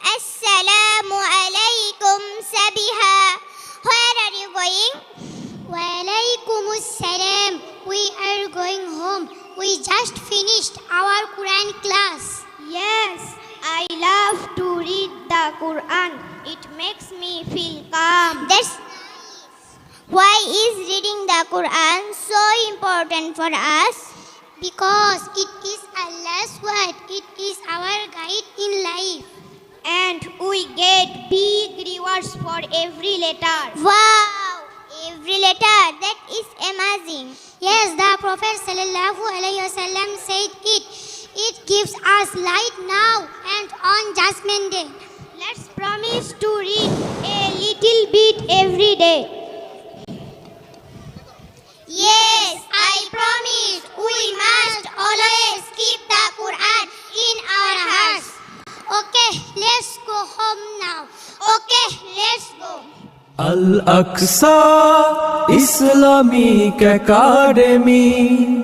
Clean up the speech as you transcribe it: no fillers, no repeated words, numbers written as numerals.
Assalamu alaikum Sabiha. Where are you going? Walaikum assalam. We are going home. We just finished our Quran class. Yes, I love to read the Quran. It makes me feel calm. That's nice. Why is reading the Quran so important for us? Because it is Allah's word. It is our guide in life. And we get big rewards for every letter. Wow! Every letter, that is amazing. Yes, the Prophet ﷺ said it. It gives us light now and on Judgment Day. Let's promise to read a little bit every day. Yes, I promise. We must always keep the Quran in our hearts. Okay, let's go home now. Okay, let's go. Al Aqsa Islamic Academy